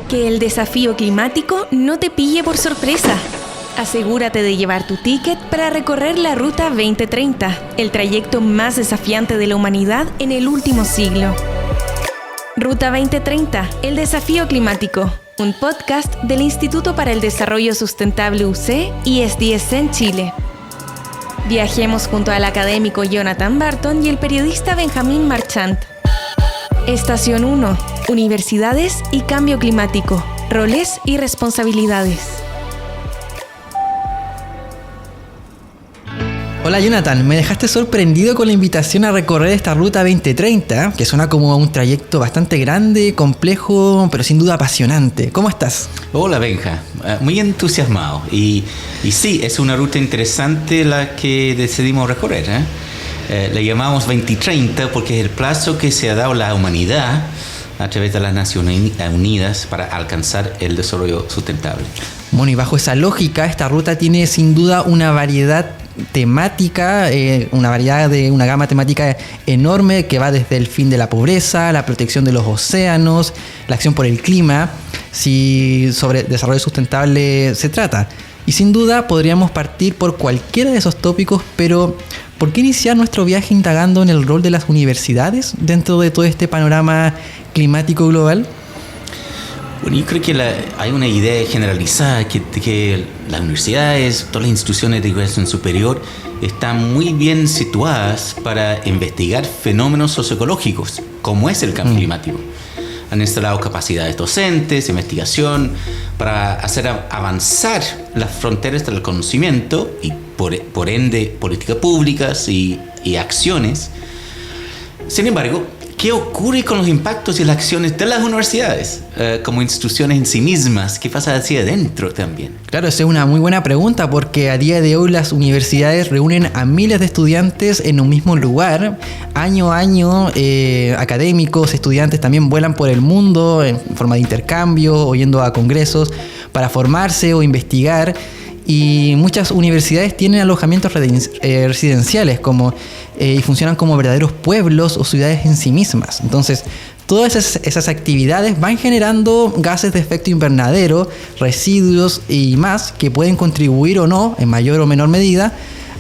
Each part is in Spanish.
Que el desafío climático no te pille por sorpresa. Asegúrate de llevar tu ticket para recorrer la Ruta 2030, el trayecto más desafiante de la humanidad en el último siglo. Ruta 2030, el desafío climático. Un podcast del Instituto para el Desarrollo Sustentable UC y SDSN Chile. Viajemos junto al académico Jonathan Barton y el periodista Benjamín Marchant. Estación 1. Universidades y cambio climático. Roles y responsabilidades. Hola Jonathan, me dejaste sorprendido con la invitación a recorrer esta Ruta 2030, que suena como un trayecto bastante grande, complejo, pero sin duda apasionante. ¿Cómo estás? Hola Benja, muy entusiasmado. Y sí, es una ruta interesante la que decidimos recorrer. Le llamamos 2030 porque es el plazo que se ha dado la humanidad a través de las Naciones Unidas para alcanzar el desarrollo sustentable. Bueno, y bajo esa lógica, esta ruta tiene sin duda una variedad temática, una gama temática enorme que va desde el fin de la pobreza, la protección de los océanos, la acción por el clima, si sobre desarrollo sustentable se trata. Y sin duda podríamos partir por cualquiera de esos tópicos, pero ¿por qué iniciar nuestro viaje indagando en el rol de las universidades dentro de todo este panorama climático global? Bueno, yo creo que hay una idea generalizada que las universidades, todas las instituciones de educación superior están muy bien situadas para investigar fenómenos socioecológicos, como es el cambio climático. Han instalado capacidades docentes, investigación, para hacer avanzar las fronteras del conocimiento y por ende políticas públicas y acciones. Sin embargo, ¿qué ocurre con los impactos y las acciones de las universidades como instituciones en sí mismas? ¿Qué pasa hacia adentro también? Claro, esa es una muy buena pregunta porque a día de hoy las universidades reúnen a miles de estudiantes en un mismo lugar. Año a año, académicos, estudiantes también vuelan por el mundo en forma de intercambio o yendo a congresos para formarse o investigar. Y muchas universidades tienen alojamientos residenciales y funcionan como verdaderos pueblos o ciudades en sí mismas. Entonces, todas esas actividades van generando gases de efecto invernadero, residuos y más que pueden contribuir o no, en mayor o menor medida,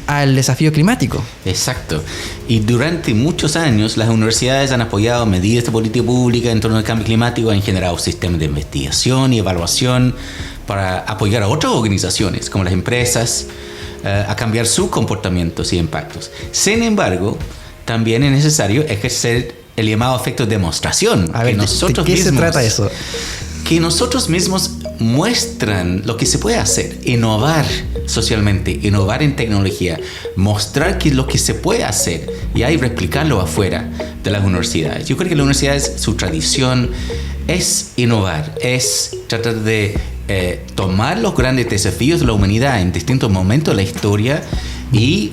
al desafío climático. Exacto. Y durante muchos años las universidades han apoyado medidas de política pública en torno al cambio climático, han generado sistemas de investigación y evaluación para apoyar a otras organizaciones, como las empresas, a cambiar sus comportamientos y impactos. Sin embargo, también es necesario ejercer el llamado efecto demostración. A ver, ¿de qué se trata eso? Que nosotros mismos muestran lo que se puede hacer, innovar socialmente, innovar en tecnología, mostrar que lo que se puede hacer y ahí replicarlo afuera de las universidades. Yo creo que las universidades, su tradición es innovar, es tratar de tomar los grandes desafíos de la humanidad en distintos momentos de la historia y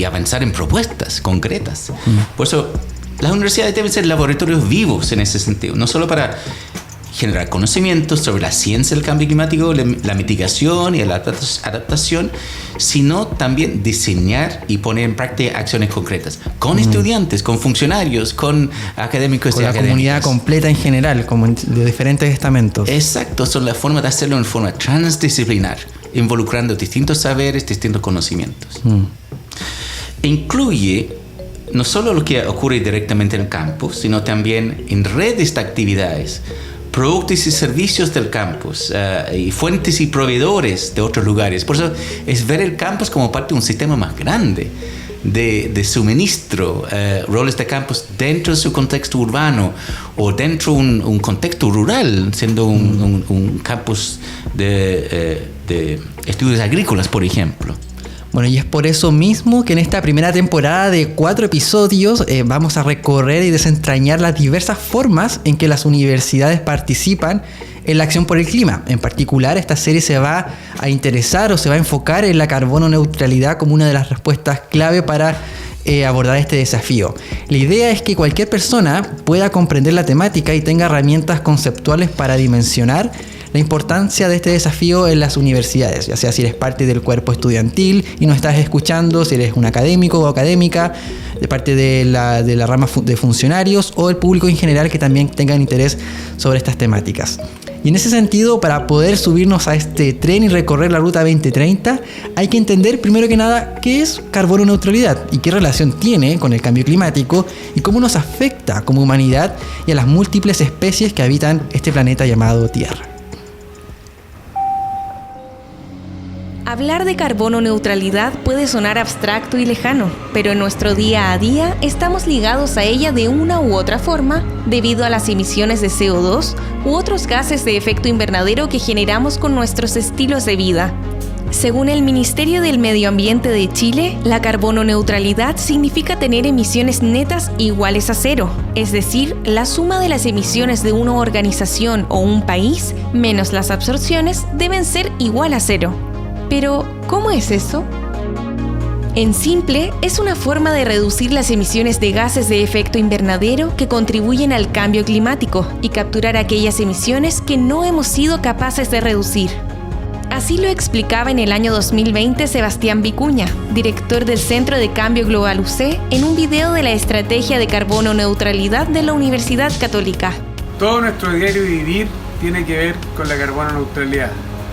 avanzar en propuestas concretas. Por eso, las universidades deben ser laboratorios vivos en ese sentido, no solo para generar conocimientos sobre la ciencia del cambio climático, la mitigación y la adaptación, sino también diseñar y poner en práctica acciones concretas con estudiantes, con funcionarios, con académicos con y la académicas. Comunidad completa en general, como de diferentes estamentos. Exacto, son las formas de hacerlo en forma transdisciplinar, involucrando distintos saberes, distintos conocimientos. Incluye no solo lo que ocurre directamente en el campus, sino también en redes de actividades, productos y servicios del campus y fuentes y proveedores de otros lugares. Por eso es ver el campus como parte de un sistema más grande de suministro, roles de campus dentro de su contexto urbano o dentro de un contexto rural, siendo un campus de estudios agrícolas, por ejemplo. Bueno, y es por eso mismo que en esta primera temporada de 4 episodios vamos a recorrer y desentrañar las diversas formas en que las universidades participan en la acción por el clima. En particular, esta serie se va a interesar o se va a enfocar en la carbono neutralidad como una de las respuestas clave para abordar este desafío. La idea es que cualquier persona pueda comprender la temática y tenga herramientas conceptuales para dimensionar la importancia de este desafío en las universidades, ya sea si eres parte del cuerpo estudiantil y nos estás escuchando, si eres un académico o académica, de parte de la rama de funcionarios o el público en general que también tengan interés sobre estas temáticas. Y en ese sentido, para poder subirnos a este tren y recorrer la Ruta 2030, hay que entender primero que nada qué es carbono neutralidad y qué relación tiene con el cambio climático y cómo nos afecta como humanidad y a las múltiples especies que habitan este planeta llamado Tierra. Hablar de carbono neutralidad puede sonar abstracto y lejano, pero en nuestro día a día estamos ligados a ella de una u otra forma debido a las emisiones de CO2 u otros gases de efecto invernadero que generamos con nuestros estilos de vida. Según el Ministerio del Medio Ambiente de Chile, la carbono neutralidad significa tener emisiones netas iguales a cero, es decir, la suma de las emisiones de una organización o un país menos las absorciones deben ser igual a cero. Pero, ¿cómo es eso? En simple, es una forma de reducir las emisiones de gases de efecto invernadero que contribuyen al cambio climático y capturar aquellas emisiones que no hemos sido capaces de reducir. Así lo explicaba en el año 2020 Sebastián Vicuña, director del Centro de Cambio Global UC, en un video de la Estrategia de Carbono Neutralidad de la Universidad Católica. Todo nuestro diario vivir tiene que ver con la carbono neutralidad.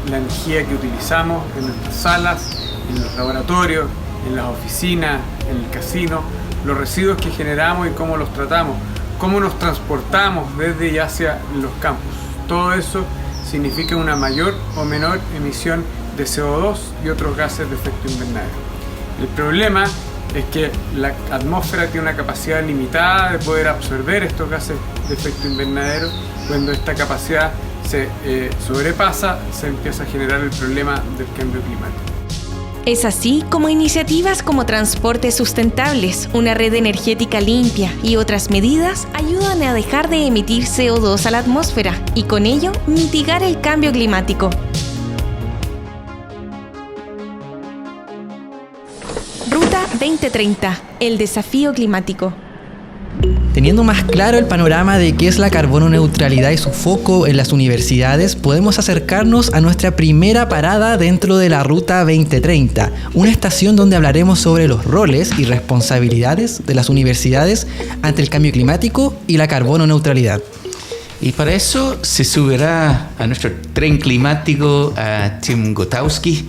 La energía que utilizamos en nuestras salas, en los laboratorios, en las oficinas, en el casino, los residuos que generamos y cómo los tratamos, cómo nos transportamos desde y hacia los campus. Todo eso significa una mayor o menor emisión de CO2 y otros gases de efecto invernadero. El problema es que la atmósfera tiene una capacidad limitada de poder absorber estos gases de efecto invernadero. Cuando esta capacidad se sobrepasa, se empieza a generar el problema del cambio climático. Es así como iniciativas como transportes sustentables, una red energética limpia y otras medidas ayudan a dejar de emitir CO2 a la atmósfera y con ello mitigar el cambio climático. Ruta 2030, el desafío climático. Teniendo más claro el panorama de qué es la carbono neutralidad y su foco en las universidades, podemos acercarnos a nuestra primera parada dentro de la Ruta 2030, una estación donde hablaremos sobre los roles y responsabilidades de las universidades ante el cambio climático y la carbono neutralidad. Y para eso se subirá a nuestro tren climático a Tim Gutowski.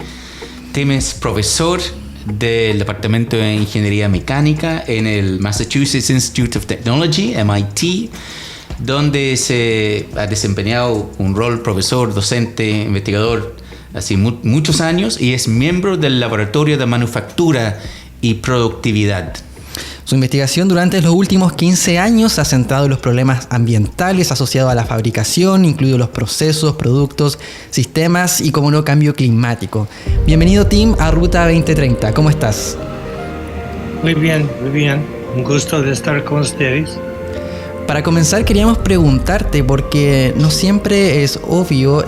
Tim es profesor del Departamento de Ingeniería Mecánica en el Massachusetts Institute of Technology, MIT, donde se ha desempeñado un rol profesor, docente, investigador hace muchos años y es miembro del Laboratorio de Manufactura y Productividad. Su investigación durante los últimos 15 años se ha centrado en los problemas ambientales asociados a la fabricación, incluidos los procesos, productos, sistemas y, como no, cambio climático. Bienvenido, Tim, a Ruta 2030. ¿Cómo estás? Muy bien, muy bien. Un gusto de estar con ustedes. Para comenzar, queríamos preguntarte, porque no siempre es obvio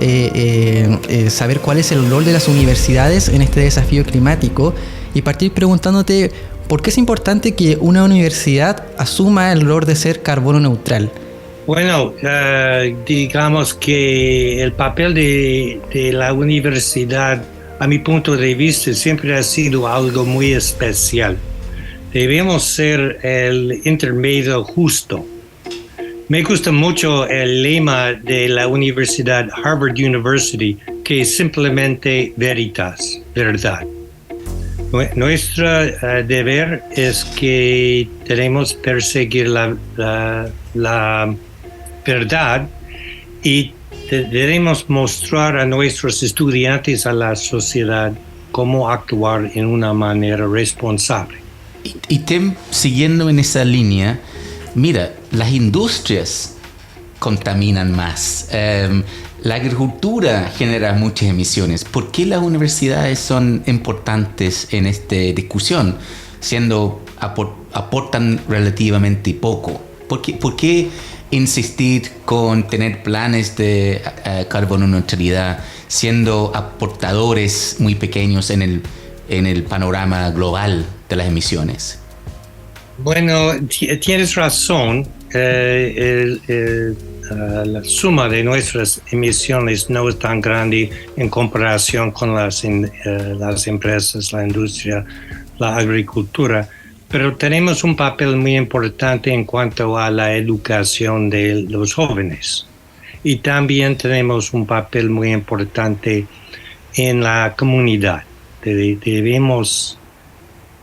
saber cuál es el rol de las universidades en este desafío climático, y partir preguntándote ¿por qué es importante que una universidad asuma el rol de ser carbono neutral? Bueno, digamos que el papel de la universidad, a mi punto de vista, siempre ha sido algo muy especial. Debemos ser el intermedio justo. Me gusta mucho el lema de la universidad Harvard University, que es simplemente veritas, verdad. Nuestro deber es que debemos perseguir la verdad y debemos mostrar a nuestros estudiantes, a la sociedad, cómo actuar en una manera responsable. Y Tim, siguiendo en esa línea, mira, las industrias contaminan más. La agricultura genera muchas emisiones. ¿Por qué las universidades son importantes en esta discusión, siendo aportan relativamente poco? ¿Por qué insistir con tener planes de carbono neutralidad, siendo aportadores muy pequeños en el panorama global de las emisiones? Bueno, tienes razón. La suma de nuestras emisiones no es tan grande en comparación con las empresas, la industria, la agricultura, Pero tenemos un papel muy importante en cuanto a la educación de los jóvenes. Y también tenemos un papel muy importante en la comunidad.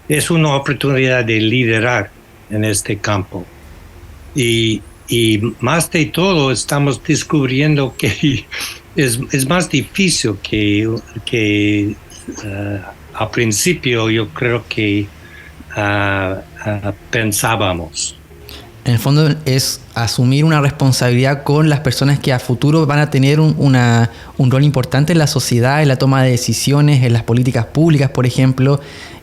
Es una oportunidad de liderar en este campo. Y más de todo estamos descubriendo que es más difícil que al principio yo creo que pensábamos. En el fondo es asumir una responsabilidad con las personas que a futuro van a tener un rol importante en la sociedad, en la toma de decisiones, en las políticas públicas, por ejemplo,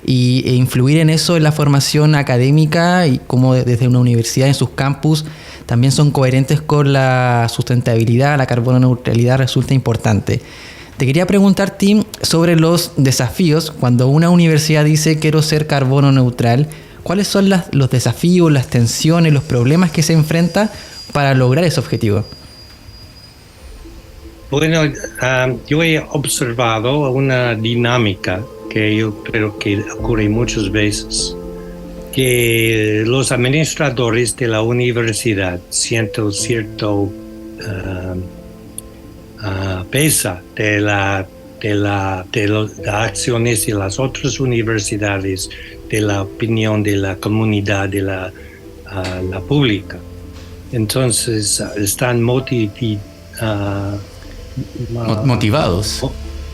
e influir en eso en la formación académica y cómo desde una universidad en sus campus también son coherentes con la sustentabilidad, la carbono neutralidad resulta importante. Te quería preguntar, Tim, sobre los desafíos. Cuando una universidad dice quiero ser carbono neutral, ¿cuáles son los desafíos, las tensiones, los problemas que se enfrenta para lograr ese objetivo? Bueno, yo he observado una dinámica que yo creo que ocurre muchas veces, que los administradores de la universidad sienten cierto pesa de las acciones de las otras universidades, de la opinión de la comunidad, de la pública. Entonces están motivados,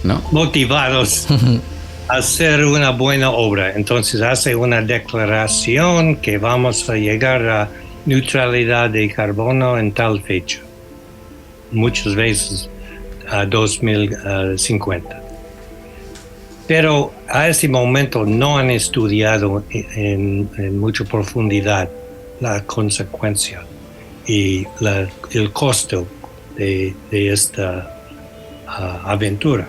¿no? Motivados a hacer una buena obra. Entonces hace una declaración que vamos a llegar a neutralidad de carbono en tal fecha. Muchas veces a 2050. Pero a ese momento no han estudiado en mucha profundidad la consecuencia y el costo de esta aventura.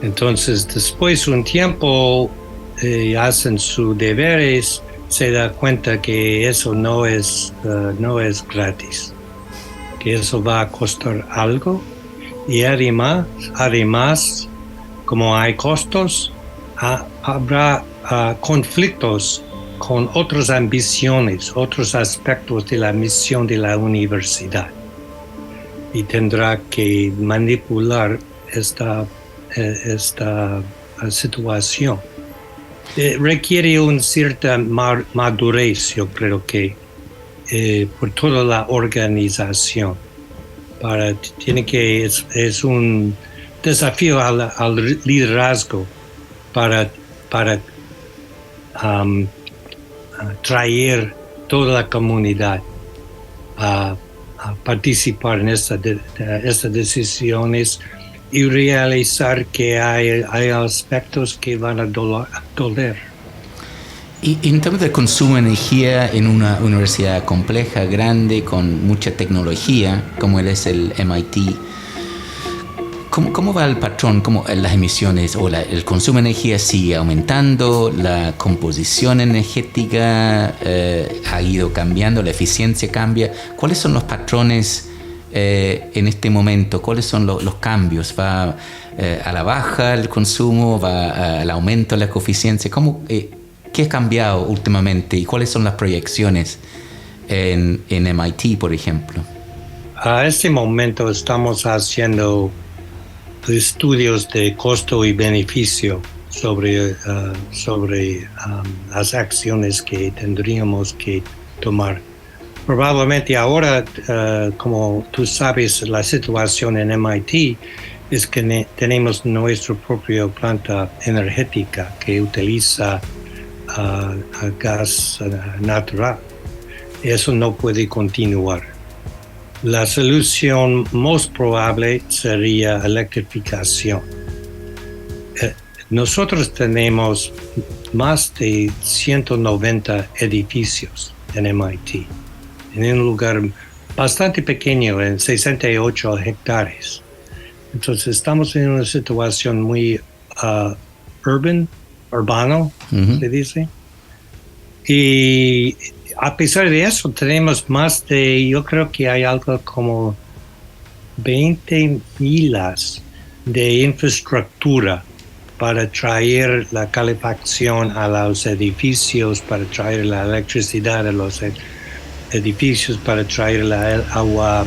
Entonces, después de un tiempo, hacen sus deberes, se da cuenta que eso no es gratis, que eso va a costar algo y además como hay costos, habrá conflictos con otras ambiciones, otros aspectos de la misión de la universidad. Y tendrá que manipular esta situación. Requiere una cierta madurez, yo creo que, por toda la organización. Es un desafío al liderazgo para traer toda la comunidad a participar en estas decisiones y realizar que hay aspectos que van a doler. Y en términos de consumo de energía en una universidad compleja, grande, con mucha tecnología, como es el MIT, ¿cómo va el patrón? ¿Cómo las emisiones o el consumo de energía sigue aumentando? ¿La composición energética ha ido cambiando? ¿La eficiencia cambia? ¿Cuáles son los patrones en este momento? ¿Cuáles son los cambios? ¿Va a la baja el consumo? ¿Va al aumento de la eficiencia? ¿Qué ha cambiado últimamente y cuáles son las proyecciones en MIT, por ejemplo? A este momento estamos haciendo estudios de costo y beneficio sobre las acciones que tendríamos que tomar. Probablemente ahora, como tú sabes, la situación en MIT es que tenemos nuestra propia planta energética que utiliza gas natural. Eso no puede continuar. La solución más probable sería electrificación. Nosotros tenemos más de 190 edificios en MIT, en un lugar bastante pequeño, en 68 hectáreas. Entonces estamos en una situación muy urbano, se dice. Y a pesar de eso, tenemos yo creo que hay algo como 20 milas de infraestructura para traer la calefacción a los edificios, para traer la electricidad a los edificios, para traer la agua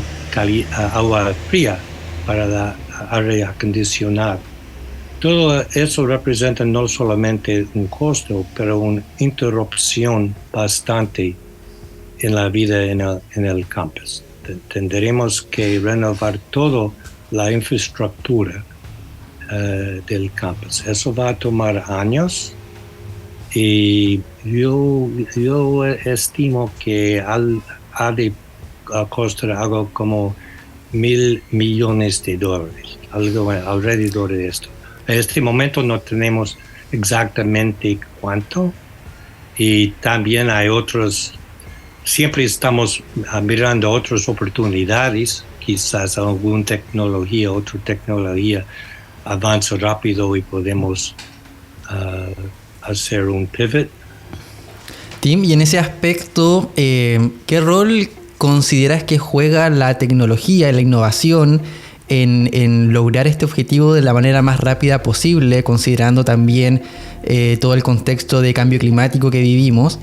fría para el aire acondicionado. Todo eso representa no solamente un costo, pero una interrupción bastante en la vida en el campus. Tendremos que renovar toda la infraestructura del campus. Eso va a tomar años y yo estimo que ha de costar algo como $1,000 millones, algo alrededor de esto. En este momento no tenemos exactamente cuánto, y también hay otros, siempre estamos mirando otras oportunidades, quizás alguna tecnología, otra tecnología avanza rápido y podemos hacer un pivot. Tim, y en ese aspecto, ¿qué rol consideras que juega la tecnología, la innovación en lograr este objetivo de la manera más rápida posible, considerando también todo el contexto de cambio climático que vivimos?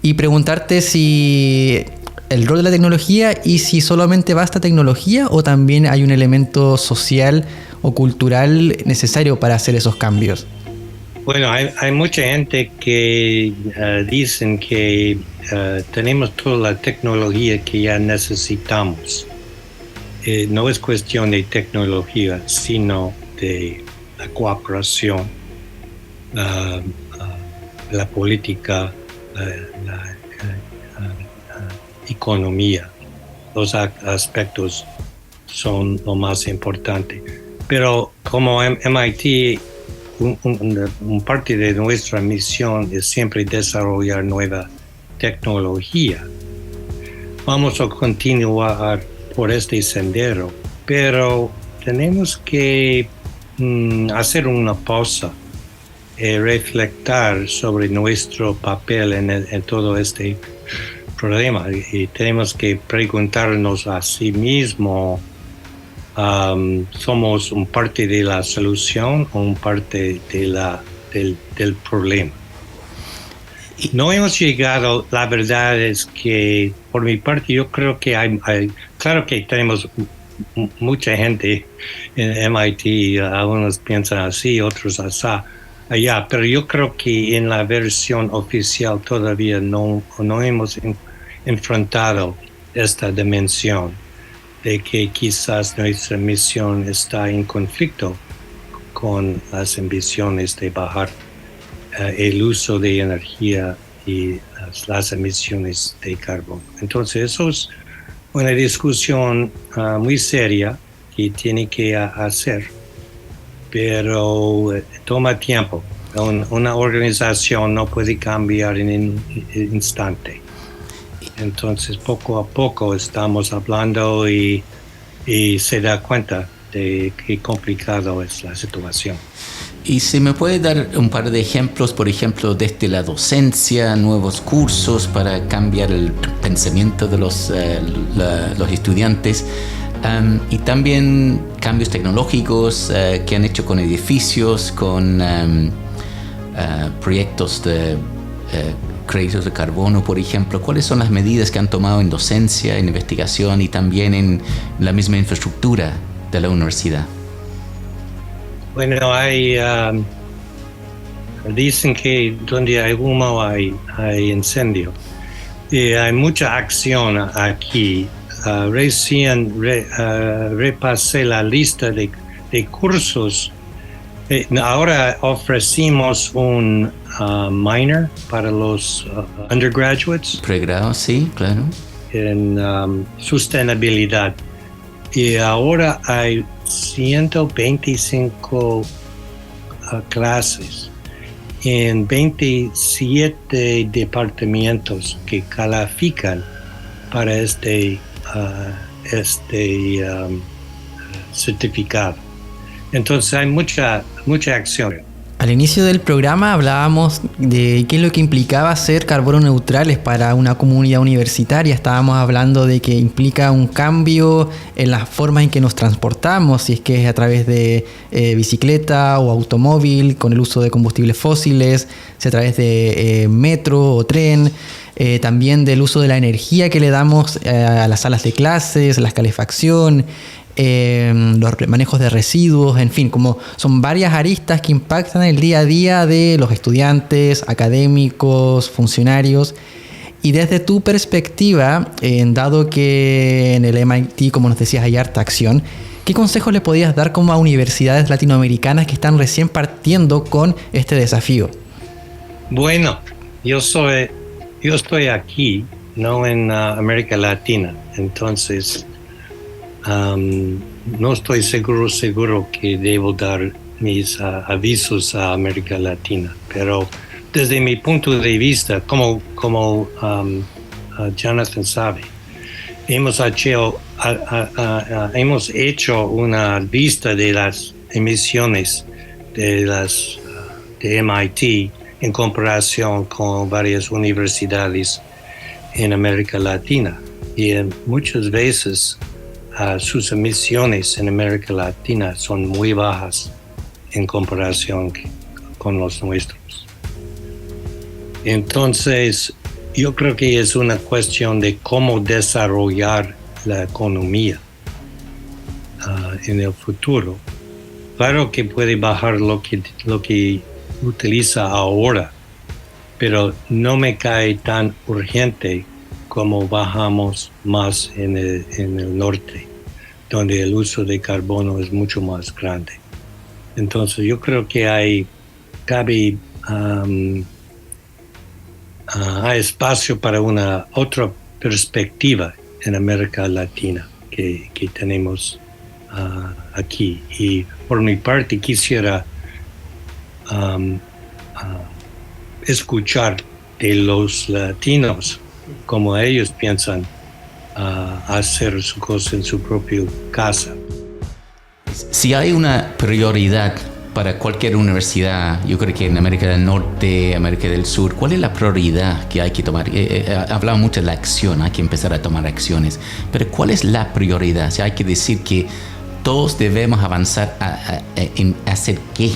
Y preguntarte si el rol de la tecnología y si solamente basta tecnología o también hay un elemento social o cultural necesario para hacer esos cambios. Bueno, hay mucha gente que dicen que tenemos toda la tecnología que ya necesitamos. No es cuestión de tecnología, sino de la cooperación, la política, la economía. Los aspectos son lo más importante. Pero como MIT, un parte de nuestra misión es siempre desarrollar nueva tecnología. Vamos a continuar por este sendero, pero tenemos que hacer una pausa y reflexionar sobre nuestro papel en todo este problema. Y tenemos que preguntarnos a sí mismos, ¿somos un parte de la solución o un parte del problema? No hemos llegado, la verdad es que por mi parte yo creo que claro que tenemos mucha gente en MIT, algunos piensan así, otros así, allá, pero yo creo que en la versión oficial todavía no hemos enfrentado esta dimensión de que quizás nuestra misión está en conflicto con las ambiciones de bajar el uso de energía y las emisiones de carbono. Entonces, eso es una discusión muy seria que tiene que hacer, pero toma tiempo. Una organización no puede cambiar en un instante. Entonces, poco a poco estamos hablando y se da cuenta de qué complicado es la situación. Y si me puede dar un par de ejemplos, por ejemplo, desde la docencia, nuevos cursos para cambiar el pensamiento de los estudiantes, y también cambios tecnológicos que han hecho con edificios, con proyectos de créditos de carbono, por ejemplo. ¿Cuáles son las medidas que han tomado en docencia, en investigación y también en la misma infraestructura de la universidad? Bueno, dicen que donde hay humo hay incendio. Y hay mucha acción aquí. Recién repasé la lista de cursos. Ahora ofrecimos un minor para los undergraduates. Pregrado, sí, claro. En sostenibilidad. Y ahora hay 125 clases en 27 departamentos que califican para este certificado. Entonces hay mucha acción. Al inicio del programa hablábamos de qué es lo que implicaba ser carbono neutrales para una comunidad universitaria. Estábamos hablando de que implica un cambio en la forma en que nos transportamos, si es que es a través de bicicleta o automóvil, con el uso de combustibles fósiles, si a través de metro o tren. También del uso de la energía que le damos a las salas de clases, la calefacción, los manejos de residuos, en fin, como son varias aristas que impactan el día a día de los estudiantes, académicos, funcionarios. Y desde tu perspectiva, dado que en el MIT, como nos decías, hay harta acción, ¿qué consejos le podías dar como a universidades latinoamericanas que están recién partiendo con este desafío? Bueno, yo estoy aquí, no en América Latina, entonces no estoy seguro que debo dar mis avisos a América Latina, pero desde mi punto de vista, como Jonathan sabe, hemos hecho una lista de las emisiones de MIT en comparación con varias universidades en América Latina. Y muchas veces sus emisiones en América Latina son muy bajas en comparación con los nuestros. Entonces, yo creo que es una cuestión de cómo desarrollar la economía en el futuro. Claro que puede bajar lo que utiliza ahora, pero no me cae tan urgente como bajamos más en el norte, donde el uso de carbono es mucho más grande. Entonces yo creo que hay espacio para una otra perspectiva en América Latina que tenemos aquí. Y por mi parte quisiera escuchar de los latinos cómo ellos piensan hacer su cosa en su propia casa. Si hay una prioridad para cualquier universidad, yo creo que en América del Norte, América del Sur, ¿cuál es la prioridad que hay que tomar? Hablamos mucho de la acción, hay que empezar a tomar acciones, pero ¿cuál es la prioridad? O sea, hay que decir que todos debemos avanzar en hacer qué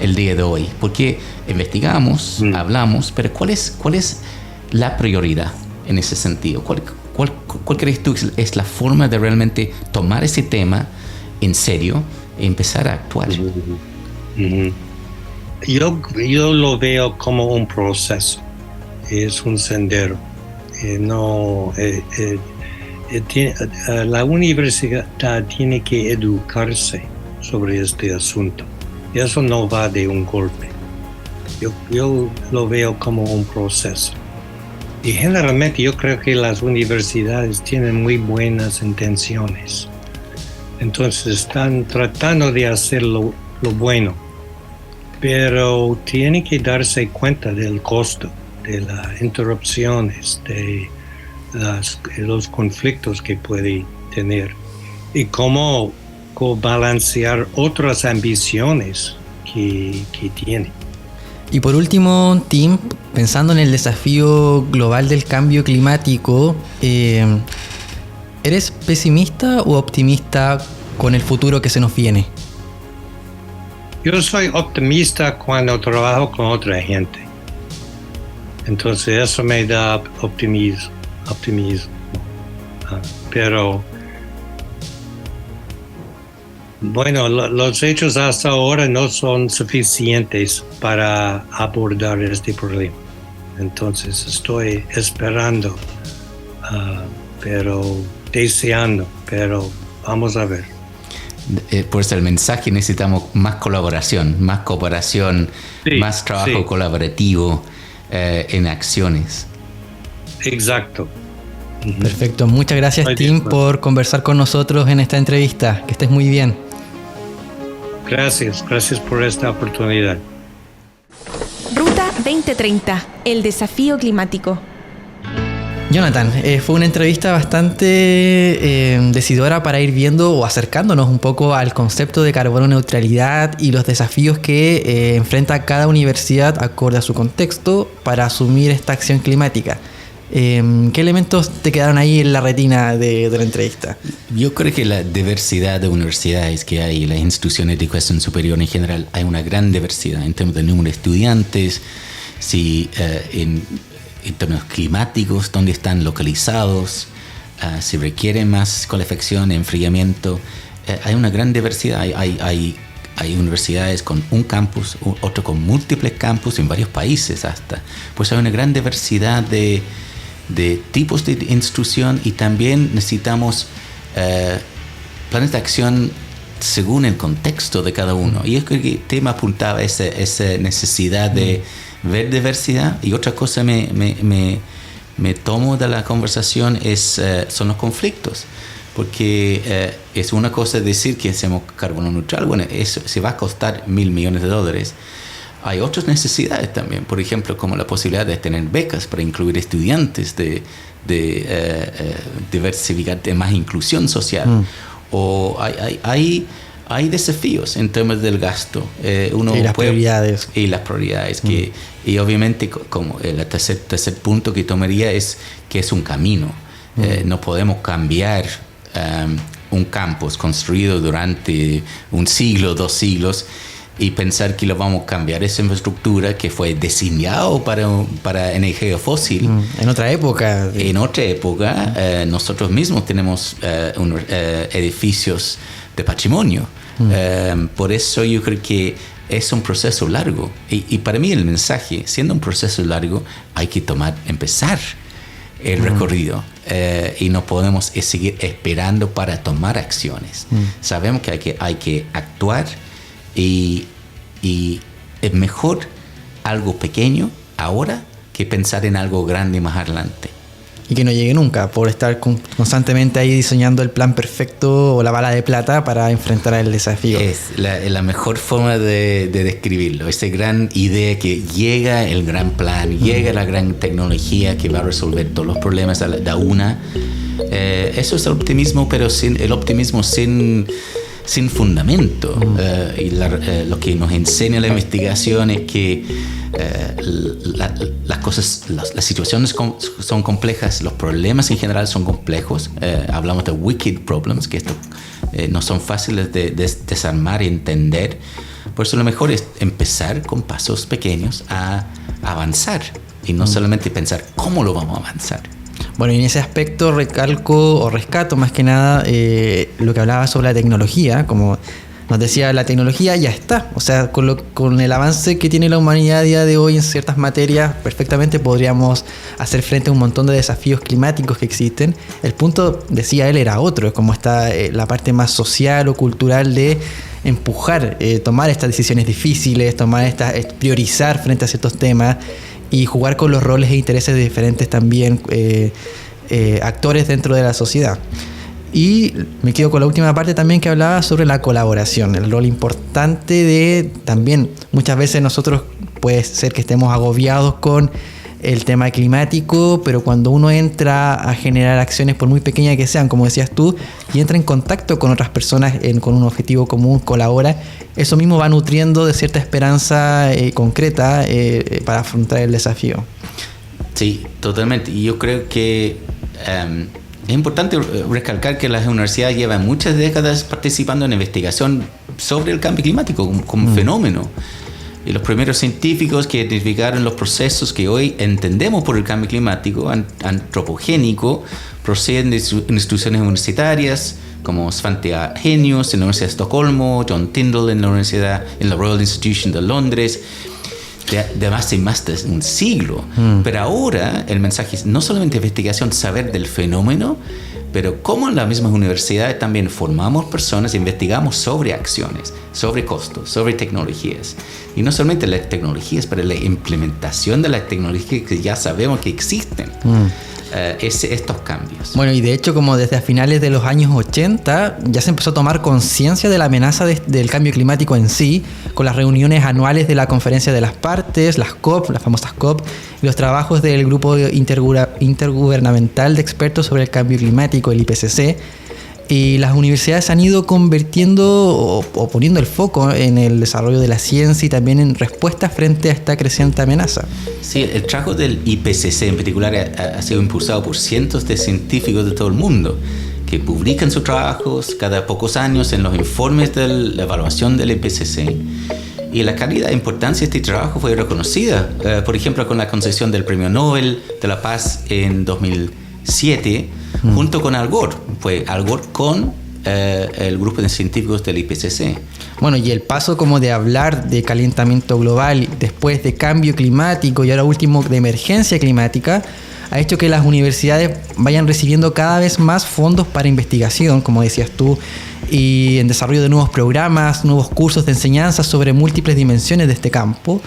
el día de hoy, porque investigamos, hablamos, pero ¿cuál es la prioridad en ese sentido? ¿Cuál crees tú es la forma de realmente tomar ese tema en serio e empezar a actuar? Yo lo veo como un proceso, es un sendero. La universidad tiene que educarse sobre este asunto. Eso no va de un golpe. Yo lo veo como un proceso. Y generalmente yo creo que las universidades tienen muy buenas intenciones. Entonces están tratando de hacer lo bueno, pero tienen que darse cuenta del costo, de las interrupciones, de los conflictos que puede tener y cómo balancear otras ambiciones que tiene. Y por último, Tim, pensando en el desafío global del cambio climático, ¿eres pesimista o optimista con el futuro que se nos viene? Yo soy optimista cuando trabajo con otra gente. Entonces eso me da optimismo. Pero bueno, los hechos hasta ahora no son suficientes para abordar este problema. Entonces estoy esperando, pero deseando, pero vamos a ver. Por eso el mensaje: necesitamos más colaboración, más cooperación, sí, más trabajo colaborativo en acciones. Exacto. Perfecto, muchas gracias Tim por conversar con nosotros en esta entrevista. Que estés muy bien. Gracias por esta oportunidad. Ruta 2030, el desafío climático. Jonathan, fue una entrevista bastante decidora para ir viendo o acercándonos un poco al concepto de carbono neutralidad y los desafíos que enfrenta cada universidad acorde a su contexto para asumir esta acción climática. ¿Qué elementos te quedaron ahí en la retina de la entrevista? Yo creo que la diversidad de universidades que hay, las instituciones de educación superior en general, hay una gran diversidad en términos de número de estudiantes, en términos climáticos, dónde están localizados, si requieren más calefacción, enfriamiento. Hay una gran diversidad. Hay universidades con un campus, otro con múltiples campus en varios países hasta. Pues hay una gran diversidad de tipos de institución y también necesitamos planes de acción según el contexto de cada uno. Y es que el tema apuntaba esa necesidad de ver diversidad. Y otra cosa me tomo de la conversación son los conflictos. Porque es una cosa decir que hacemos carbono neutral, bueno, eso se va a costar $1.000 millones. Hay otras necesidades también, por ejemplo, como la posibilidad de tener becas para incluir estudiantes, de diversificar, de más inclusión social. O hay desafíos en términos del gasto. Y las prioridades. Y las prioridades. Y obviamente, como el tercer punto que tomaría es que es un camino. No podemos cambiar un campus construido durante un siglo, 2 siglos, y pensar que lo vamos a cambiar esa infraestructura que fue diseñado para energía fósil. En otra época. En otra época, nosotros mismos tenemos edificios de patrimonio. Por eso yo creo que es un proceso largo. Y para mí el mensaje, siendo un proceso largo, hay que empezar el recorrido. Y no podemos seguir esperando para tomar acciones. Sabemos que hay que actuar y es mejor algo pequeño ahora que pensar en algo grande más adelante. Y que no llegue nunca, por estar constantemente ahí diseñando el plan perfecto o la bala de plata para enfrentar el desafío. Es la mejor forma de describirlo. Esa gran idea que llega el gran plan, llega la gran tecnología que va a resolver todos los problemas de una. Eso es el optimismo, pero el optimismo sin fundamento. Y lo que nos enseña la investigación es que las situaciones son complejas, los problemas en general son complejos. Hablamos de wicked problems, que no son fáciles de desarmar y entender. Por eso lo mejor es empezar con pasos pequeños a avanzar y no solamente pensar cómo lo vamos a avanzar. Bueno, y en ese aspecto rescato más que nada lo que hablaba sobre la tecnología. Como nos decía, la tecnología ya está. O sea, con el avance que tiene la humanidad a día de hoy en ciertas materias, perfectamente podríamos hacer frente a un montón de desafíos climáticos que existen. El punto, decía él, era otro, como está la parte más social o cultural de empujar, tomar estas decisiones difíciles, priorizar frente a ciertos temas y jugar con los roles e intereses de diferentes también actores dentro de la sociedad. Y me quedo con la última parte también que hablaba sobre la colaboración, el rol importante de también muchas veces nosotros puede ser que estemos agobiados con el tema climático, pero cuando uno entra a generar acciones por muy pequeñas que sean, como decías tú, y entra en contacto con otras personas con un objetivo común, colabora, eso mismo va nutriendo de cierta esperanza concreta para afrontar el desafío. Sí, totalmente. Y yo creo que es importante recalcar que las universidades llevan muchas décadas participando en investigación sobre el cambio climático como fenómeno. Y los primeros científicos que identificaron los procesos que hoy entendemos por el cambio climático antropogénico proceden de instituciones universitarias como Svante Arrhenius en la Universidad de Estocolmo, John Tyndall en la Royal Institution de Londres, de más de un siglo. Pero ahora el mensaje es no solamente investigación, saber del fenómeno, pero como en las mismas universidades también formamos personas, investigamos sobre acciones, sobre costos, sobre tecnologías. Y no solamente las tecnologías, pero la implementación de las tecnologías que ya sabemos que existen. estos cambios. Bueno, y de hecho, como desde a finales de los años 80 ya se empezó a tomar conciencia de la amenaza del cambio climático en sí, con las reuniones anuales de la Conferencia de las Partes, las COP, las famosas COP, y los trabajos del Grupo Intergubernamental de Expertos sobre el Cambio Climático, el IPCC. Y las universidades han ido convirtiendo o poniendo el foco en el desarrollo de la ciencia y también en respuestas frente a esta creciente amenaza. Sí, el trabajo del IPCC en particular ha sido impulsado por cientos de científicos de todo el mundo que publican sus trabajos cada pocos años en los informes de la evaluación del IPCC. Y la calidad e importancia de este trabajo fue reconocida, por ejemplo, con la concesión del Premio Nobel de la Paz en 2007, junto con Al Gore. Fue Al Gore con el grupo de científicos del IPCC. Bueno, y el paso como de hablar de calentamiento global, después de cambio climático y ahora último de emergencia climática, ha hecho que las universidades vayan recibiendo cada vez más fondos para investigación, como decías tú, y en desarrollo de nuevos programas, nuevos cursos de enseñanza sobre múltiples dimensiones de este campo.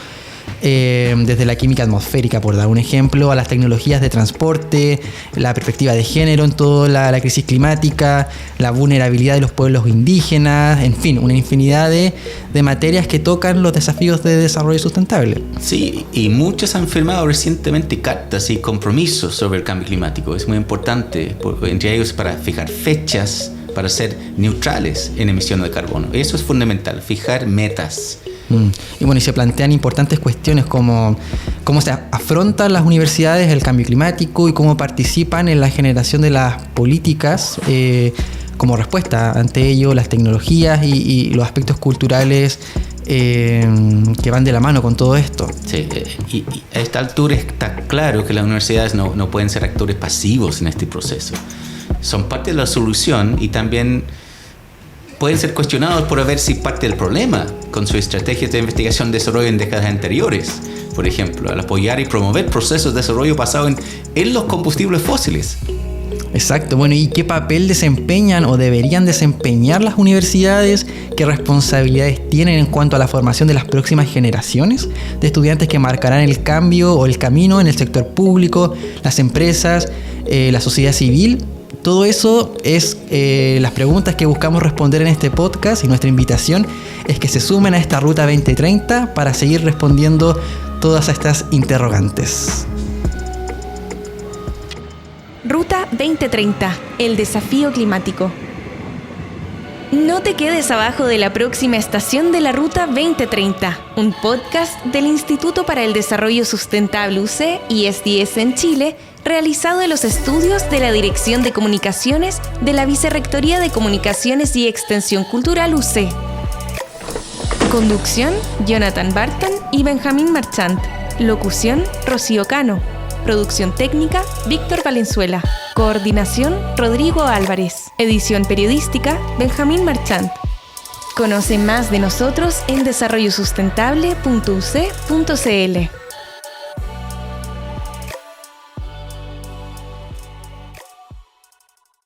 Desde la química atmosférica, por dar un ejemplo, a las tecnologías de transporte, la perspectiva de género en toda la crisis climática, la vulnerabilidad de los pueblos indígenas, en fin, una infinidad de materias que tocan los desafíos de desarrollo sustentable. Sí, y muchos han firmado recientemente cartas y compromisos sobre el cambio climático. Es muy importante, entre ellos para fijar fechas, para ser neutrales en emisión de carbono. Eso es fundamental, fijar metas. Y bueno, y se plantean importantes cuestiones como cómo se afrontan las universidades el cambio climático y cómo participan en la generación de las políticas como respuesta ante ello, las tecnologías y los aspectos culturales que van de la mano con todo esto. Sí, y a esta altura está claro que las universidades no pueden ser actores pasivos en este proceso. Son parte de la solución y también pueden ser cuestionados por haber sido parte del problema con sus estrategias de investigación y desarrollo en décadas anteriores. Por ejemplo, al apoyar y promover procesos de desarrollo basados en los combustibles fósiles. Exacto. Bueno, ¿y qué papel desempeñan o deberían desempeñar las universidades? ¿Qué responsabilidades tienen en cuanto a la formación de las próximas generaciones de estudiantes que marcarán el cambio o el camino en el sector público, las empresas, la sociedad civil? Todo eso es las preguntas que buscamos responder en este podcast y nuestra invitación es que se sumen a esta Ruta 2030 para seguir respondiendo todas estas interrogantes. Ruta 2030, el desafío climático. No te quedes abajo de la próxima estación de la Ruta 2030, un podcast del Instituto para el Desarrollo Sustentable UC y SDS en Chile, realizado en los estudios de la Dirección de Comunicaciones de la Vicerrectoría de Comunicaciones y Extensión Cultural UC. Conducción, Jonathan Barton y Benjamín Marchant. Locución, Rocío Cano. Producción técnica, Víctor Valenzuela. Coordinación, Rodrigo Álvarez. Edición periodística, Benjamín Marchant. Conoce más de nosotros en desarrollosustentable.uc.cl.